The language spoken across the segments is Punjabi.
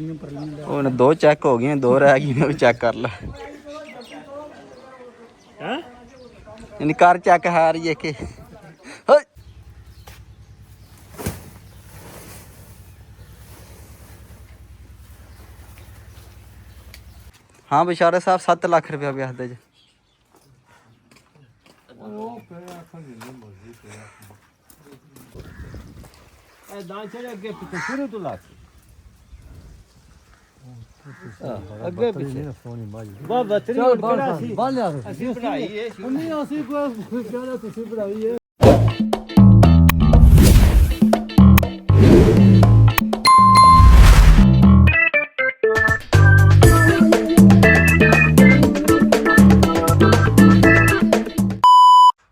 ਉਹਨੇ 2 ਚੈੱਕ ਹੋ ਗਈਆਂ, 2 ਰਹਿ ਗਈਆਂ, ਉਹ ਚੈੱਕ ਕਰ ਲੈ। ਇਹਨੇ ਕਰ ਚੈੱਕ ਹਾਰ ਹੀ ਕਿ हाँ बिशारे साहब 7 लाख रुपया ब्याह दे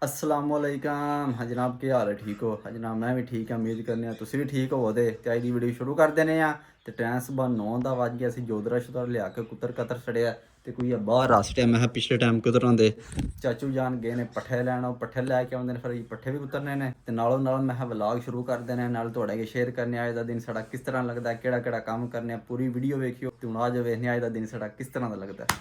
अस्सलामुअलैकुम। हाँ जनाब, क्या हाल है? ठीक हो? हाँ जनाब, मैं भी ठीक हाँ। उम्मीद करने तुसीं भी ठीक हो। तो अज की वीडियो शुरू कर देने आ। तो टाइम सुबह 9 का बज गया। असीं जोदरा शुदरा लिया के कुतर कतर छड़िया तो कोई बाहर रस टाइम। मैं पिछले टाइम कुतर आते चाचू जान गए ने पट्ठे लैन, पट्ठे लैके आते हैं, फिर पट्ठे भी उतरने ने। तो नालों नाल मैं व्लॉग शुरू कर देने, नाल तुहाडे अगे शेयर करने अज दा दिन साडा किस तरह लगता है, केड़ा केड़ा काम करने। पूरी वीडियो वेखियो ते हुण अज वेखने अज दा दिन साडा किस तरह का लगता है।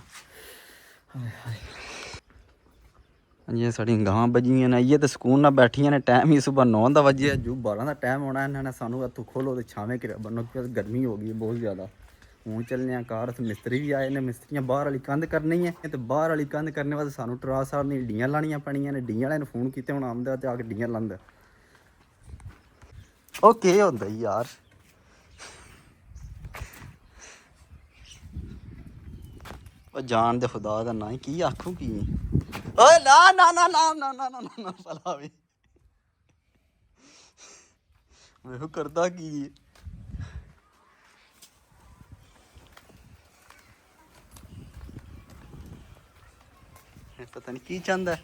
ये साड़ी गां बजियां ने, ये तो सुकून ना बैठियां ने। टाइम ही सुबह 9 का बजे, जू 12 का टाइम होना। इन्होंने सानू हत्थों खोलो तो छावें कि बनो, क्योंकि गर्मी हो गई बहुत ज़्यादा। हूँ चलने कार, मिस्त्री भी आए ने। मिस्त्रियाँ बाहर वाली कंध करनी है, तो बाहर वाली कंध करने वास्ते सानू ट्रा साहब ने डीयां लानियां पैनियां ने। डीयां वाले फोन किए हूँ आंदा तो आके डीयां लांदा। ओ केह् होंदा यार, जान दे खुदा दा ना की आखूं की। ओए ना ना ना ना ना ना ना ना भला भी मैं करदा की। पता नहीं की चाहता है।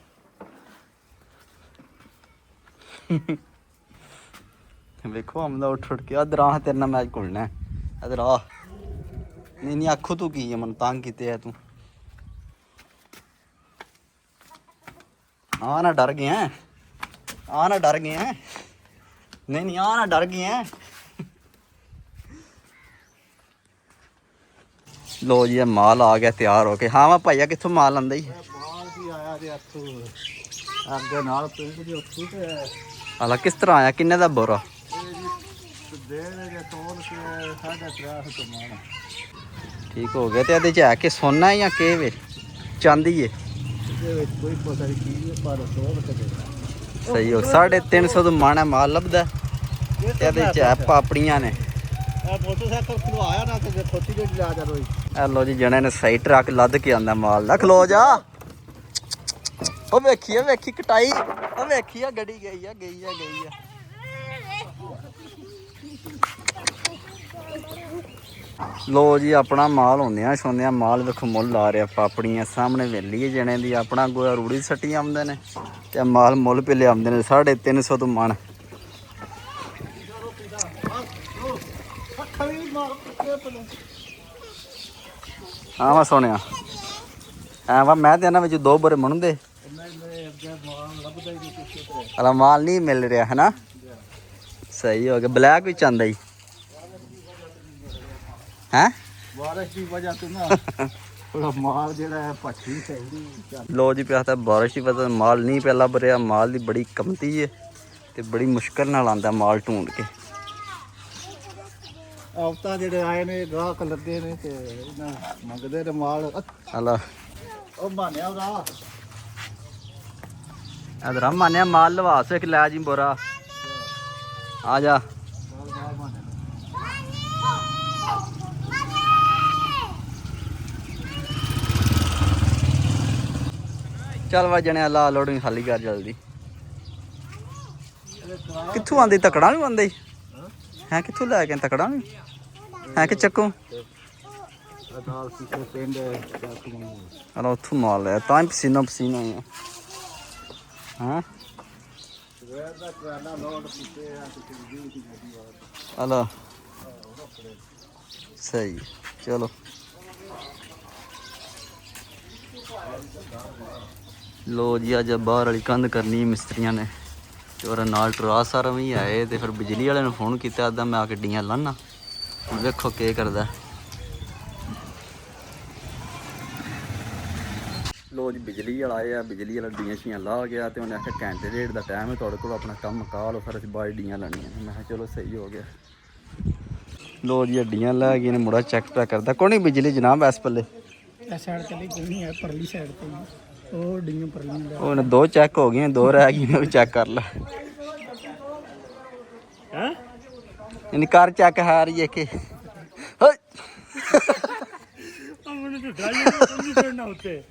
वेखो हमदा उठ के इधर आ, तेरे नाल मैच घुलना है। इधर आ। नहीं नहीं आखो तू की है, मन तंग किते है तू। आ ना डर गए हैं, आ ना डर गए हैं। नहीं नहीं आ ना डर गए हैं। लो जी माल आ गया तैयार हो के। हाँ मैं भाईया कितों माल आंदा ही हालां किस तरह आया, किन्ने दा बोरा? ठीक हो गया। तो ये है कि सोना है या के वे चांदी है? सही हो। 350 तो माना माल लभदा है। पापड़ियां ने। लो जी जने ने सही ट्रक लद के आंदा माल दा। खलो जा। ओ वेखी वेखी कटाई, ओ वेखी गड्डी गई है गई है गई है। लो जी अपना माल होंदियां सोंदियां माल वेखो मुल आ रहा। पापड़ियां सामने वेली है जने दी। अपना गोया रूड़ी सट्टी आमदे ने ते माल मुल पे ले आमदे ने। 350 तो मन। हाँ मैं सुनिया ऐ वा मैं तो इन्होंने 2 बोरे मुनदे। अला माल नहीं मिल रहा है ना। सही हो गया। ब्लैक भी चाहता ही है। बारिश की वजह से ना थोड़ा माल जो है पट्टी चाहिए। लो जी प्यास बारिश की वजह से माल नहीं पे लभ रहा। माल की बड़ी कमती है तो बड़ी मुश्किल नाल आंदा माल ढूंढ के। औरतां जेडे आए ने गाहक लगे ने ते मंगदे ने माल। हला ओ मानिया दा इधर मानिया माल लवा से कि लै जी बोरा। आ जा। चल वा जने ला लोडिंग खाली कर जल्दी। कित्थों आंदी? तकड़ा भी आंदी है? कित्थों लैके तकड़ा भी है कि चक्कों? उथों माल है तां पसीना पसीना है। हाँ हलो सही। चलो लो जी अज बाहर वाली कंध करनी मिस्त्रियां ने। और नाल ट्रा सारा भी आए तो फिर बिजली वाले ने फोन किया। अद्धा मैं आके डीयां लाना। देखो के करदा। ਲੋ ਜੀ ਬਿਜਲੀ ਵਾਲਾ ਆਏ ਆ, ਬਿਜਲੀ ਵਾਲਾ ਡੀਆਂ ਸ਼ੀਆਂ ਲਾ ਗਿਆ ਤੇ ਉਹਨੇ ਆਖਿਆ ਘੰਟੇ ਡੇਢ ਦਾ ਟਾਈਮ ਹੈ ਤੁਹਾਡੇ ਕੋਲ, ਆਪਣਾ ਕੰਮ ਮੁਕਾ ਲਓ, ਫਿਰ ਅਸੀਂ ਬਾਹਰ ਡੀਆਂ ਲੈਣੀਆਂ ਨੇ। ਮੈਂ ਕਿਹਾ ਚਲੋ ਸਹੀ ਹੋ ਗਿਆ। ਲੋ ਜੀ ਹੱਡੀਆਂ ਲੈ ਗਏ ਨੇ, ਮੁੜਾ ਚੈੱਕ ਪਿਆ ਕਰਦਾ। ਕੋਈ ਨਹੀਂ ਬਿਜਲੀ ਜਨਾਬ ਇਸ ਪੱਲੇ ਇਸ ਸਾਈਡ ਤੇ ਕੋਈ ਨਹੀਂ ਹੈ, ਪਰਲੀ ਸਾਈਡ ਤੇ ਉਹ ਡੀਆਂ ਪਰਲੀਆਂ ਉਹਨੇ 2 ਚੈੱਕ ਹੋ ਗਈਆਂ, 2 ਰਹਿ ਗਈਆਂ, ਉਹ ਚੈੱਕ ਕਰ ਲੈ। ਹੈ ਇਹਨੇ ਕਰ ਚੈੱਕ ਹਾਰ ਹੀ ਕਿ ਮੈਨੂੰ ਤਾਂ ਡਰਾਈ ਨਹੀਂ ਕਰਨਾ ਉੱਤੇ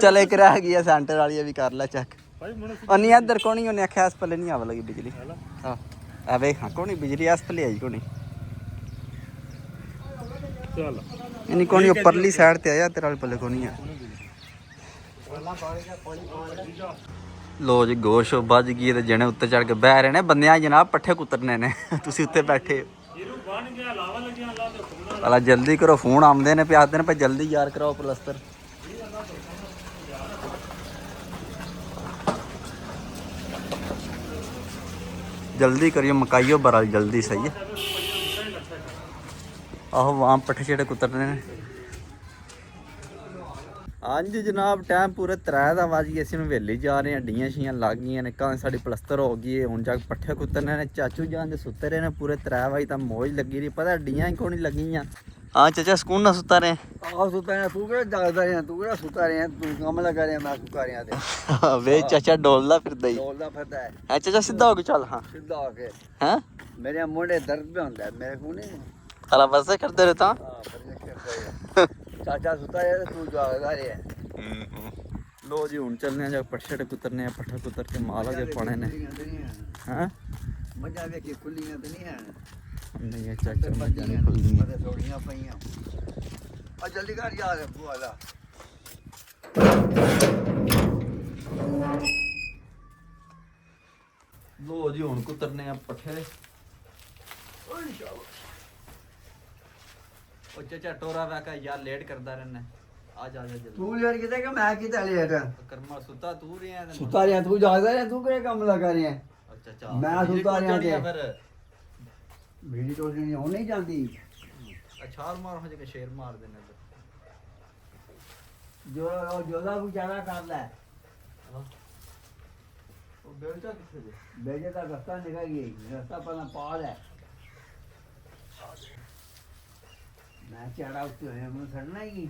ਚੱਲ ਇੱਕ ਰਹਿ ਗਈ ਆ ਸੈਂਟਰ ਵਾਲੀ, ਵੀ ਕਰ ਲੈ ਚੈੱਕ। ਭਾਈ ਮੈਨੂੰ ਉਹਨੀ ਇੱਧਰ ਕੋਣੀ, ਉਹਨੇ ਆਖਿਆ ਇਸ ਪੱਲੇ ਨਹੀਂ ਆਵਾ ਲੱਗੀ ਬਿਜਲੀ। ਹਾਂ ਆ ਵੇਖ, ਹਾਂ ਕੋਣੀ ਬਿਜਲੀ ਇਸ ਪੱਲੇ ਆਈ ਕੋਣੀ। ਚੱਲ ਇਹਨੀ ਕੋਣੀ ਉੱਪਰਲੀ ਸਾਈਡ ਤੇ ਆਇਆ, ਤੇਰੇ ਵਾਲੇ ਪੱਲੇ ਕੋਣੀ ਆ। ਲੋ ਜੀ ਗੋਸ਼ ਵੱਜ ਗਈ ਤੇ ਜਣੇ ਉੱਤੇ ਚੜ ਕੇ ਬਹਿ ਰਹੇ ਨੇ। ਬੰਦਿਆਂ ਜਨਾਬ ਪੱਠੇ ਕੁਤਰਨੇ ਨੇ, ਤੁਸੀਂ ਉੱਤੇ ਬੈਠੇ ਅਲਾ ਜਲਦੀ ਕਰੋ, ਫੋਨ ਆਉਂਦੇ ਨੇ ਪਿਆਦੇ ਨੇ, ਭਾਈ ਜਲਦੀ ਯਾਰ ਕਰਾਓ ਪਲਸਤਰ। ਜਲਦੀ ਕਰਿਓ, ਮਕਾਈਓ ਬਰਾ ਜਲਦੀ। ਸਹੀ ਹੈ। ਆਹੋ ਵਾਂ ਪੱਠੇ ਜਿਹੜੇ ਕੁਤਰਨੇ ਨੇ। ਹਾਂਜੀ ਜਨਾਬ ਟਾਈਮ ਪੂਰੇ 3 ਦਾ ਵੱਜ ਗਏ, ਅਸੀਂ ਹੁਣ ਹਵੇਲੀ ਜਾ ਰਹੇ ਹਾਂ। ਡੀਆਂ ਸ਼ੀਆਂ ਲੱਗ ਗਈਆਂ ਨੇ, ਕਾਂ ਸਾਡੀ ਪਲਸਤਰ ਹੋ ਗਈ ਹੈ। ਹੁਣ ਜਾ ਕੇ ਪੱਠੇ ਕੁਤਰਨੇ ਨੇ। ਚਾਚੂ ਜਾਨ ਦੇ ਸੁੱਤੇ ਰਹੇ ਨੇ ਪੂਰੇ 3 ਵਜੇ ਤਾਂ ਮੌਜ ਲੱਗੀ ਰਹੀ। ਪਤਾ ਡੀਆਂ ਹੀ ਕੋਣੀ ਲੱਗੀਆਂ। ਹਾਂ ਚਾਚਾ ਸਕੂਨ ਨਾਲ ਸੁੱਤਾ ਰਹੇ। ਆਹ ਸੁੱਤਾ ਰਿਹਾ, ਤੂੰ ਕਿਹੜਾ ਜਾਗਦਾ ਰਿਹਾ, ਤੂੰ ਕਿਹੜਾ ਸੁੱਤਾ ਰਿਹਾ, ਤੂੰ ਕੰਮ ਲੱਗਾ ਰਿਹਾ, ਮੈਂ ਸੁੱਤਾ ਰਿਹਾ ਤੇ ਵੇ ਚਾਚਾ ਡੋਲਦਾ ਫਿਰਦਾ ਹੀ। ਡੋਲਦਾ ਫਿਰਦਾ ਹੈ। ਹੈ ਚਾਚਾ ਸਿੱਧਾ ਹੋ ਕੇ ਚੱਲ। ਹਾਂ ਸਿੱਧਾ ਹੋ ਕੇ ਹੈ ਮੇਰੇ ਮੋਢੇ ਦਰਦ ਪਿਆ ਹੁੰਦਾ ਮੇਰੇ ਕੋਲ ਨਹੀਂ। ਅਲਾ ਵਸੇ ਕਰਦੇ ਰਹੇ ਤਾਂ। ਹਾਂ ਬੜੀ ਕਰਦਾ ਚਾਚਾ ਸੁੱਤਾ ਰਿਹਾ ਤੇ ਤੂੰ ਜਾਗਦਾ ਰਿਹਾ। ਲੋ ਜੀ ਹੁਣ ਚੱਲਨੇ ਆ, ਜਾ ਪੱਠੇ ਕੁਤਰਨੇ ਆ। ਪੱਠੇ ਕੁਤਰ ਕੇ ਮਾਲ ਅਗੇ ਪਾਣੇ ਨੇ। ਹਾਂ ਮੱਝਾਂ ਵੇਖੀ ਖੁੱਲੀਆਂ ਤੇ ਨਹੀਂ ਹਨ। ਨਹੀਂ ਇਹ ਚਾਚਾ ਮੱਝਾਂ ਨਹੀਂ ਖੁੱਲਦੀਆਂ। ਤੇ ਥੋੜੀਆਂ ਪਈਆਂ। ਆ ਜਲਦੀ ਕਰ ਯਾਰ ਬੂਆ ਦਾ। ਲੋ ਜੀ ਹੁਣ ਕੁਤਰਨੇ ਆ ਪੱਠੇ। ਉਹ ਚਾਚਾ ਟੋਰਾ ਵਾਕਾ ਯਾਰ ਲੇਟ ਕਰਦਾ ਰਹਿਣਾ। ਆ ਜਾ ਜਲਦੀ। ਤੂੰ ਲੇਟ ਕਿਤੇ ਕਿ ਮੈਂ ਕਿਤੇ ਲੇਟ ਕਰਮਾ ਸੁੱਤਾ ਤੂੰ ਰਿਹਾ। ਸੁੱਤਾ ਰਿਹਾ, ਤੂੰ ਜਾਗਦਾ ਰਿਹਾ, ਤੂੰ ਕਿਹੜੇ ਕੰਮ ਲੱਗਾ ਰਿਹਾ। ਅੱਛਾ ਅੱਛਾ ਮੈਂ ਸੁੱਤਾ ਰਿਹਾ ਤੇ ਫਿਰ ਮੇਰੀ ਟੋਲੀ ਹੁਣ ਨਹੀਂ ਜਾਂਦੀ। ਛਾਲ ਮਾਰ ਹੋ ਜੇ ਸ਼ੇਰ ਮਾਰ ਦੇਣੇ। ਜੋਦਾ ਗੁਜ਼ਾਰਾ ਕਰ ਲੈ। ਉਹ ਬੇਲਚਾ ਕਿੱਥੇ ਜੇ? ਬੇਜੇ ਦਾ ਰਸਤਾ ਨਿਕਲ ਗਈ, ਰਸਤਾ ਪਹਿਲਾਂ ਪਾਲ ਹੈ। ਮੈਂ ਚੜਾ ਉੱਤੇ ਹੋਇਆ, ਮੈਨੂੰ ਛੱਡਣਾ ਹੀ।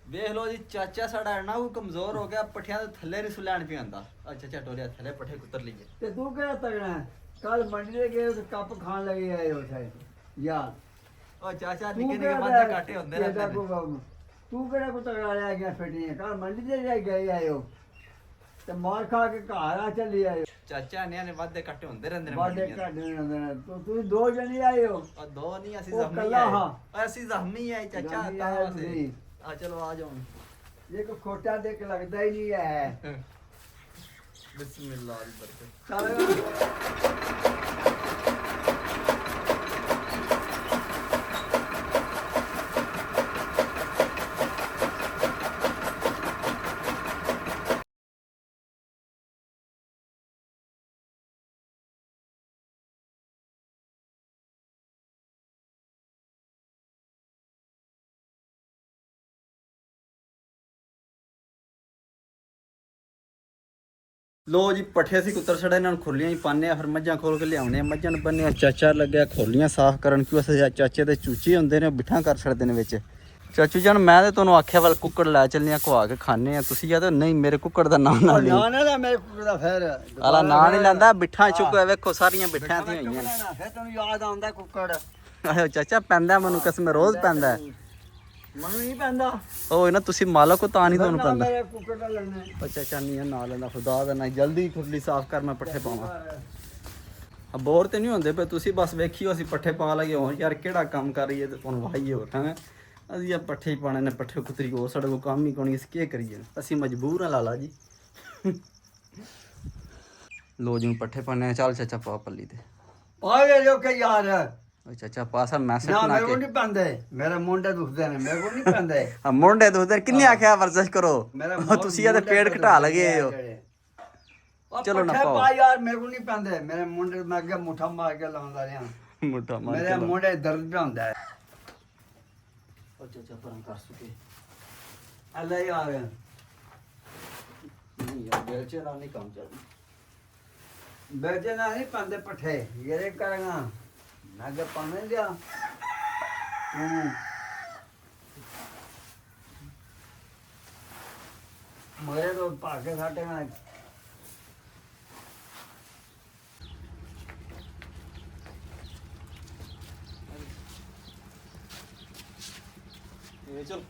ਵੇਖ ਲੋ ਜੀ ਚਾਚਾ ਸਾਡਾ ਨਾ ਉਹ ਕਮਜ਼ੋਰ ਹੋ ਗਿਆ, ਪੱਠਿਆਂ ਦੇ ਥੱਲੇ ਨਹੀਂ ਸੁਲੈਣ ਪਿਆ ਆਂਦਾ। ਅੱਛਾ ਅੱਛਾ ਟੋਲਿਆ ਥੱਲੇ ਪੱਠੇ ਕੁੱਤਰ ਲਈਏ। ਤੇ ਤੂੰ ਕਿਹੜਾ ਤਗੜਾ? ਕੱਲ ਮੰਡੀ ਦੇ ਗਏ ਤੇ ਕੱਪ ਖਾਣ ਲੱਗੇ ਆਏ ਹੋ ਸਾਇ ਯਾਰ। ਉਹ ਚਾਚਾ ਨਿੱਕੇ ਨਿੱਕੇ ਵਾਧੇ ਕਾਟੇ ਹੁੰਦੇ ਨੇ। ਤੂੰ ਕਿਹੜਾ ਕੋ ਤਗੜਾ ਲਿਆ ਗਿਆ ਫੇਟੀਆਂ? ਕੱਲ ਮੰਡੀ ਦੇ ਜਾ ਗਏ ਆਏ ਹੋ ਤੇ ਮਾਰ ਖਾ ਕੇ ਘਰ ਆ ਚੱਲੇ ਆਏ ਹੋ। ਚਾਚਾ ਨੇ ਵਾਧੇ ਕਾਟੇ ਹੁੰਦੇ ਰਹਿੰਦੇ ਨੇ। ਵਾਢੇ ਘੱਟ ਨਹੀਂ ਹੁੰਦੇ ਨੇ। ਤੁਸੀਂ 2 ਜਣੇ ਆਏ ਹੋ। ਆ 2 ਨਹੀਂ ਅਸੀਂ ਉਹ ਜ਼ਖਮੀ ਕੱਲਾ ਆਏ। ਹਾਂ। ਅਸੀਂ ਜ਼ਖਮੀ ਆਏ ਚਾਚਾ ਜ਼ਖਮੀ ਤਾਂ ਆਏ ਅਸੀਂ। ਤੁਸੀਂ। ਆ ਚਲੋ ਆ ਜਾਓ। ਇਹ ਕੋ ਖੋਟਾ ਦੇਖ ਲੱਗਦਾ ਹੀ ਨਹੀਂ ਹੈ। ਬਿਸਮਿਲ੍ਲਾਹ ਦੀ ਬਰਕਤ। ਚੱਲ ਲੋ ਜੀ ਪੱਠੇ ਅਸੀਂ ਕੁੱਤਰ ਛੜੇ, ਇਹਨਾਂ ਨੂੰ ਖੁੱਲੀਆਂ ਹੀ ਪਾਉਂਦੇ ਆ, ਫਿਰ ਮੱਝਾਂ ਖੋਲ ਕੇ ਲਿਆਉਂਦੇ ਆ। ਮੱਝਾਂ ਨੂੰ ਬੰਨ੍ਹੇ ਆ। ਚਾਚਾ ਲੱਗਿਆ ਖੋਲੀਆਂ ਸਾਫ਼ ਕਰਨ, ਕਿਉਂ ਅਸੀਂ ਚਾਚੇ ਦੇ ਚੂਚੇ ਹੁੰਦੇ ਨੇ, ਬਿੱਠਾਂ ਕਰ ਛੱਡਦੇ ਨੇ ਵਿੱਚ। ਚਾਚੂ ਜਾਨ ਮੈਂ ਤੇ ਤੁਹਾਨੂੰ ਆਖਿਆ ਵੱਲ ਕੁੱਕੜ ਲੈ ਚੱਲਨੇ ਆ, ਖਵਾ ਕੇ ਖਾਣੇ ਆ। ਤੁਸੀਂ ਜਾਂ ਨਹੀਂ ਮੇਰੇ ਕੁੱਕੜ ਦਾ ਨਾਮ ਨਾ ਲਈ। ਨਾ ਨਾ ਮੇਰੇ ਕੁੱਕੜ ਦਾ ਫਿਰ ਆਲਾ ਨਾਂ ਨਹੀਂ ਲੈਂਦਾ। ਬਿੱਠਾਂ ਚੁੱਕ ਵੇਖੋ ਸਾਰੀਆਂ ਬਿੱਠਾਂ ਤੇ ਹੋਈਆਂ ਨੇ। ਫਿਰ ਤੈਨੂੰ ਯਾਦ ਆਉਂਦਾ ਕੁੱਕੜ। ਆਹੋ ਚਾਚਾ ਪੈਂਦਾ ਮੈਨੂੰ ਕਸਮ ਰੋਜ਼ ਪੈਂਦਾ। ਮੈਨੂੰ ਨਹੀਂ ਪੈਂਦਾ। ਉਹ ਨਾ ਤੁਸੀਂ ਮਾਲਕ ਹੋ ਤਾਂ ਨਹੀਂ ਤੁਹਾਨੂੰ ਪੈਂਦਾ। ਮੇਰੇ ਕੁੱਕੜ ਦਾ ਲੈਣਾ। ਉਹ ਚਾਚਾ ਨਹੀਂ ਨਾ ਲੈਂਦਾ, ਖੁਦਾ ਦਾ ਨਾ। ਜਲਦੀ ਖੁਰਲੀ ਸਾਫ਼ ਕਰ, ਮੈਂ ਪੱਠੇ ਪਾਵਾਂ। ਬੋਰ ਤੇ ਨਹੀਂ ਹੁੰਦੇ ਪਏ ਤੁਸੀਂ, ਬਸ ਵੇਖਿਓ ਅਸੀਂ ਪੱਠੇ ਪਾ ਲਗੇ। ਹੋਰ ਯਾਰ ਕਿਹੜਾ ਕੰਮ ਕਰ ਰਹੀਏ ਤੇ ਤੁਹਾਨੂੰ ਵਾਹੀਏ ਹੋਰ ਹੈ। ਅਸੀਂ ਆ ਪੱਠੇ ਹੀ ਪਾਣੇ ਨੇ, ਪੱਠੇ ਕੁਤਰੀ ਹੋਰ ਸਾਡੇ ਕੋਲ ਕੰਮ ਹੀ ਕੋਣੀ। ਅਸੀਂ ਕੀ ਕਰੀਏ, ਅਸੀਂ ਮਜਬੂਰ ਆ ਲਾਲਾ ਜੀ। ਲੋ ਜੀ ਪੱਠੇ ਪਾਣੇ ਆ। ਚੱਲ ਚਾਚਾ ਪਾ ਪੱਲੀ ਤੇ ਆ ਗਏ ਜੋ ਕਿ ਯਾਰ। ਉਹ ਚਾਚਾ ਪਾਸਾ ਮੈਸੇਜ ਨਾ ਬਣਾ ਮੇਰੇ ਕੇ। ਕੋਲ ਨਹੀਂ ਪੈਂਦੇ, ਮੇਰੇ ਮੁੰਡੇ ਦੁਖਦੇ ਨੇ, ਮੇਰੇ ਕੋਲ ਨਹੀਂ ਪੈਂਦੇ। ਆ ਮੁੰਡੇ ਦੁਖਦੇ ਕਿੰਨੇ ਆਖਿਆ ਵਰਜਿਸ਼ ਕਰੋ। ਮੇਰਾ ਤੁਸੀਂ ਇਹਦੇ ਪੇੜ ਘਟਾ ਲਗੇ ਹੋ। ਚਲੋ ਨਾ ਪਾਓ ਯਾਰ, ਮੇਰੇ ਕੋਲ ਨਹੀਂ ਪੈਂਦੇ। ਮੇਰੇ ਮੁੰਡੇ ਮੈਂ ਅੱਗੇ ਮੁੱਠਾ ਮਾਰ ਕੇ ਲਾਉਂਦਾ ਰਿਹਾ। ਮੁੱਠਾ ਮਾਰ ਮੇਰੇ ਮੁੰਡੇ ਦਰਦ ਪਿਆ ਹੁੰਦਾ ਹੈ। ਅੱਛਾ ਪਰਾਂ ਕਰ ਸੁਕੇ ਅੱਲਾ ਹੀ ਆ ਗਿਆ ਨਹੀਂ ਯਾਰ ਬੇਲਚੇ ਨਾਲ ਨਹੀਂ ਕੰਮ ਚੱਲਦਾ ਬੇਜੇ ਨਾ ਨਹੀਂ ਪੰਦੇ ਪੱਠੇ ਜਿਹੜੇ ਕਰਾਂਗਾ ਨਾ ਕਿ ਪਾਣੇ ਲਿਆ ਮਰੇ ਤੋਂ ਭਾਗੇ ਸਾਡੇ ਨਾਲ ਇਹ ਚਲ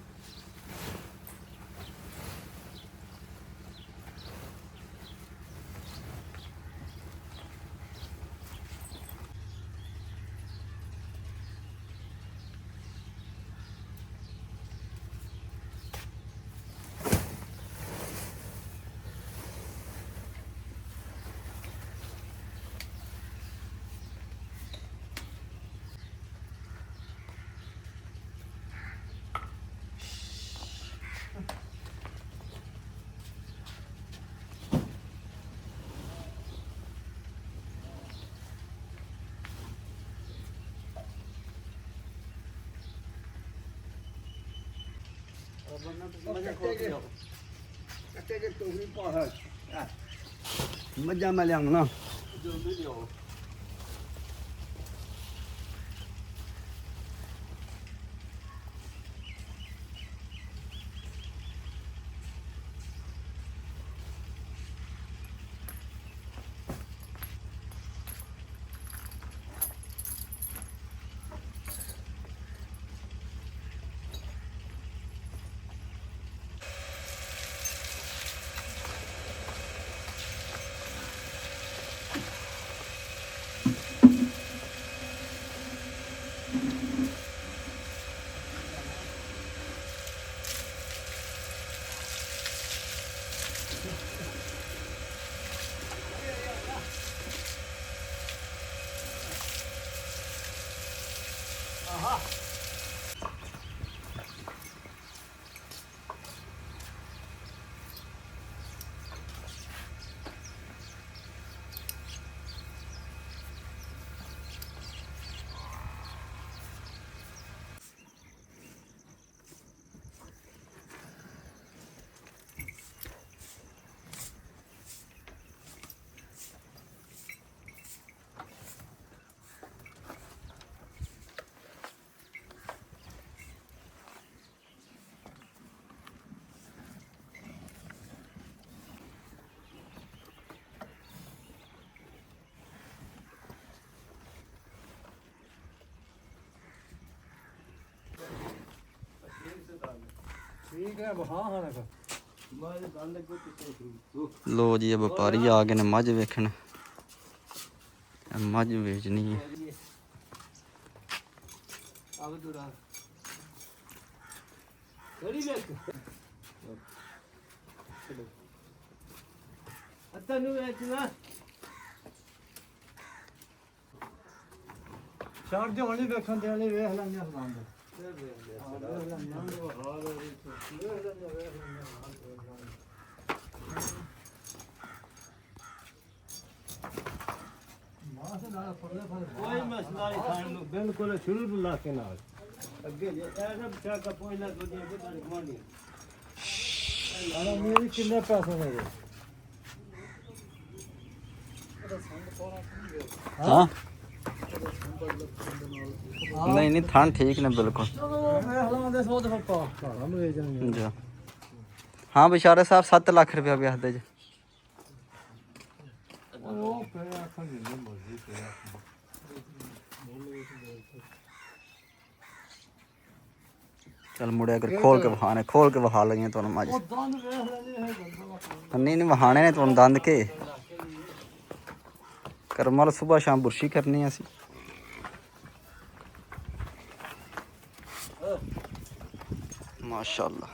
ਕੱਟੇ ਜੇ ਟੋਕਰੀ ਪਾ ਮੱਝਾਂ ਮੈਂ ਲਿਆਉਣਾ ਜਲਦੀ ਲਿਆਓ ਠੀਕ ਹੈ ਹਾਂ ਹਾਂ ਨਾ ਲੋ ਜੀ ਇਹ ਵਪਾਰੀ ਆ ਗਏ ਨੇ ਮੱਝ ਵੇਖਣ ਮੱਝ ਵੇਚਣੀ ਹੈ ਆਵੇ ਦੁਰਾ ਕਰੀ ਵੇਖ ਅੱਤਾ ਨੂੰ ਵੇਚਣਾ ਸ਼ਾਰਟ ਜੋ ਹਣੀ ਵੇਖਣ ਦੇ ਵਾਲੇ ਵੇਖ ਲੈਂਦੇ ਆ ਸਮਾਨ ਦਾ ਕੋਈ ਮਸਲਾ ਨਹੀਂ ਖਾਣ ਨੂੰ ਬਿਲਕੁਲ ਸ਼ੁਰੂ ਤੋਂ ਲਾ ਕੇ ਨਾਲ ਅੱਗੇ ਜੇ ਐਸਾ ਬਚਾ ਕੇ ਪਹੁੰਚਣਾ ਦੁਨੀਆ ਦੇ ਨਾਲ ਕਮਾਂਡੀ ਆਲਾ ਮੇਰੀ ਕਿੰਨੇ ਪੈਸੇ ਨੇ ਹਾਂ ਨਹੀਂ ਨਹੀਂ ਥਾਂ ਠੀਕ ਨੇ ਬਿਲਕੁਲ ਹਲਾਉਂਦੇ ਸੋ ਤੇ ਪਾ ਘਰਾਂ ਨੂੰ ਵੇਚ ਜਾਣਗੇ ਜਾ ਹਾਂ ਬਿਸ਼ਾਰੇ ਸਾਹਿਬ 7 ਲੱਖ ਰੁਪਇਆ ਵਿਆਹਦੇ ਜੀ ਉਹ ਪਏ ਆਖਾਂ ਨਹੀਂ ਮਰਜ਼ੀ ਪਏ ਚੱਲ ਮੁੜਿਆ ਕਰ ਖੋਲ ਕੇ ਵਹਾ ਲਈਆਂ ਤੁਹਾਨੂੰ ਮੱਝ ਉਹ ਦੰਦ ਵੇਖ ਲੈਂਦੇ ਹੈ ਗੰਦਾ ਨਹੀਂ ਵਹਾਣੇ ਨੇ ਤੁਹਾਨੂੰ ਦੰਦ ਕੇ ਕਰਮਲ ਸਵੇਰ ਸ਼ਾਮ ਬੁਰਸ਼ੀ ਕਰਨੀ ਅਸੀਂ ਮਾਸ਼ਾਅੱਲਾ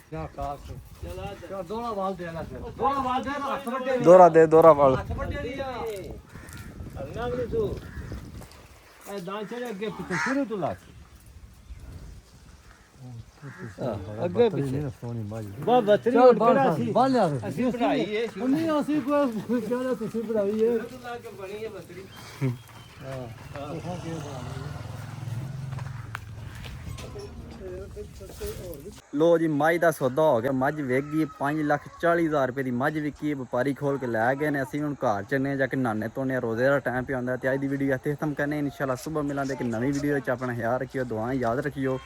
ਕਿਆ ਕਾਸ ਚਲਾ ਦੋਲਾ ਵਾਲ ਦੇ ਨਾ ਦੋਲਾ ਵਾਲ ਦੇ ਹੱਥ ਵੱਡੇ ਦੋਰਾ ਵਾਲ ਹੱਥ ਵੱਡੇ ਦੀ ਆ ਅੰਨਾ ਵੀ ਤੂੰ ਇਹ ਦਾਂ ਚੜੇ ਅੱਗੇ ਪਿੱਛੇ ਸ਼ੁਰੂ ਤੋਂ ਲਾ ਅੱਗੇ ਪਿੱਛੇ ਸੋਹਣੀ ਬਾਜੀ ਬਾ ਬਤਰੀ ਕਿਹੜਾ ਸੀ ਬੰਨ ਲਿਆ ਅਸੀਂ ਪੜਾਈ ਏ ਨਹੀਂ ਅਸੀਂ ਕੋਈ ਕਹਿੰਦਾ ਤੁਸੀਂ ਪੜਾਈ ਏ ਤੂੰ ਲਾ ਕੇ ਬਣੀ ਏ ਬਤਰੀ ਹਾਂ ਉਹ ਕੀ ਲੋ ਜੀ ਮੱਝ ਦਾ ਸੌਦਾ ਹੋ ਗਿਆ। ਮੱਝ ਵਿਕ ਗਈ 5,40,000 ਰੁਪਏ ਦੀ ਮੱਝ ਵਿਕੀ ਹੈ। ਵਪਾਰੀ ਖੋਲ ਕੇ ਲੈ ਗਏ ਨੇ। ਅਸੀਂ ਹੁਣ ਘਰ ਚੱਲਨੇ ਜਾ ਕੇ ਨਹਾਨੇ ਧੋਨੇ ਰੋਜ਼ੇ ਦਾ ਟਾਈਮ ਪਿਆ ਹੁੰਦਾ। ਤੇ ਅੱਜ ਦੀ ਵੀਡੀਓ ਇੱਥੇ ਖਤਮ ਕਰਨੇ। ਇਨਸ਼ਾਅੱਲਾ ਸੁਬਹ ਮਿਲਾਂਗੇ ਇੱਕ ਨਵੀਂ ਵੀਡੀਓ 'ਚ। ਆਪਣਾ ਖਿਆਲ ਰੱਖਿਓ, ਦੁਆਵਾਂ ਯਾਦ ਰੱਖਿਓ।